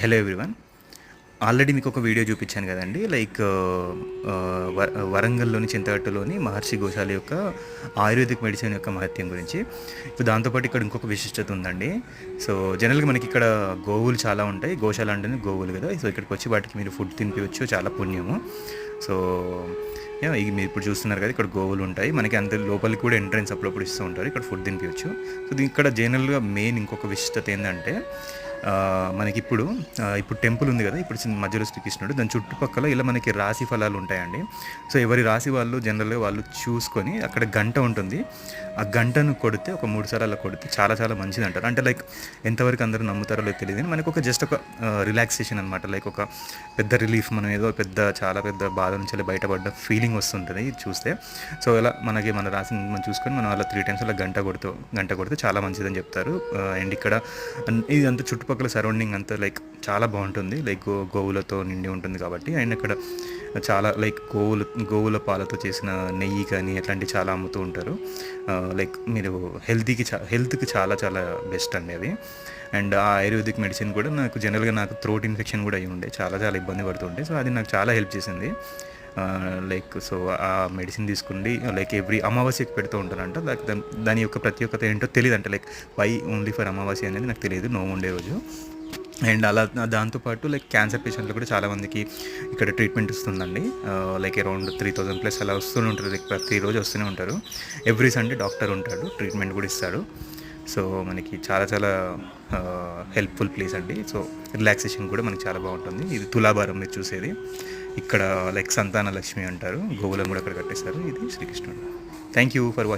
Hello everyone. Already మీకు ఒక video చూపించాను కదండి. లైక్ వరంగల్లోని చింతగట్టులోని మహర్షి గోశాల యొక్క ఆయుర్వేదిక్ మెడిసిన్ యొక్క మహత్యం గురించి. ఇప్పుడు దాంతోపాటు ఇక్కడ ఇంకొక విశిష్టత ఉందండి. సో జనరల్గా మనకి ఇక్కడ గోవులు చాలా ఉంటాయి. గోశాల అంటేనే గోవులు కదా. సో ఇక్కడికి వచ్చి వాటికి మీరు ఫుడ్ తినిపించవచ్చు, చాలా పుణ్యము. సో ఇది మీరు ఇప్పుడు చూస్తున్నారు కదా, ఇక్కడ గోవులు ఉంటాయి. మనకి అంత లోపలికి కూడా ఎంట్రెన్స్ అప్పుడప్పుడు ఇస్తూ ఉంటారు. ఇక్కడ ఫుడ్ తినిపించవచ్చు. సో ఇక్కడ జనరల్గా మెయిన్ ఇంకొక విశిష్టత ఏంటంటే, మనకి ఇప్పుడు టెంపుల్ ఉంది కదా, ఇప్పుడు మధ్యలో శ్రీకృష్ణుడు, దాని చుట్టుపక్కల ఇలా మనకి రాశి ఫలాలు ఉంటాయండి. సో ఎవరి రాశి వాళ్ళు జనరల్గా వాళ్ళు చూసుకొని అక్కడ గంట ఉంటుంది. ఆ గంటను కొడితే ఒక 3 సార్లు అలా కొడితే చాలా చాలా మంచిది అంటారు. అంటే లైక్ ఎంతవరకు అందరూ నమ్ముతారో లేదు తెలియదు, కానీ మనకు ఒక జస్ట్ ఒక రిలాక్సేషన్ అనమాట. లైక్ ఒక పెద్ద రిలీఫ్, మనం ఏదో చాలా పెద్ద బాధ నుంచి బయటపడ్డ ఫీలింగ్ వస్తుంటుంది ఇది చూస్తే. సో ఇలా మనకి మన రాశిని మనం చూసుకొని మనం అలా 3 times అలా గంట కొడితే చాలా మంచిదని చెప్తారు. అండ్ ఇక్కడ ఇదంతా చుట్టుపక్కల సరౌండింగ్ అంతా లైక్ చాలా బాగుంటుంది. లైక్ గోవులతో నిండి ఉంటుంది కాబట్టి. అండ్ అక్కడ చాలా లైక్ గోవుల పాలతో చేసిన నెయ్యి కానీ అట్లాంటివి చాలా అమ్ముతూ ఉంటారు. లైక్ మీరు హెల్త్కి చాలా చాలా బెస్ట్ అండి అది. అండ్ ఆ ఆయుర్వేదిక్ మెడిసిన్ కూడా నాకు థ్రోట్ ఇన్ఫెక్షన్ కూడా అయ్యి ఉండే, చాలా చాలా ఇబ్బంది పడుతుండే. సో అది నాకు చాలా హెల్ప్ చేసింది. లైక్ సో ఆ మెడిసిన్ తీసుకుండి లైక్ ఎవ్రీ అమావాస్యకి పెడుతూ ఉంటారంట. లైక్ దాని యొక్క ప్రత్యేకత ఏంటో తెలియదు. అంటే లైక్ వై ఓన్లీ ఫర్ అమావాస్య అనేది నాకు తెలియదు, నోము ఉండే రోజు. అండ్ అలా దాంతోపాటు లైక్ క్యాన్సర్ పేషెంట్లు కూడా చాలామందికి ఇక్కడ ట్రీట్మెంట్ ఇస్తుందండి. లైక్ అరౌండ్ 3000+ అలా వస్తూనే ఉంటారు. లైక్ ప్రతిరోజు వస్తూనే ఉంటారు. ఎవ్రీ సండే డాక్టర్ ఉంటాడు, ట్రీట్మెంట్ కూడా ఇస్తాడు. సో మనకి చాలా చాలా హెల్ప్ఫుల్ ప్లేస్ అండి. సో రిలాక్సేషన్ కూడా మనకి చాలా బాగుంటుంది. ఇది తులాభారం మీరు చూసేది. ఇక్కడ లైక్ సంతాన లక్ష్మి అంటారు. గోవులను కూడా అక్కడ కట్టేస్తారు. ఇది శ్రీకృష్ణుడు. Thank you for watching.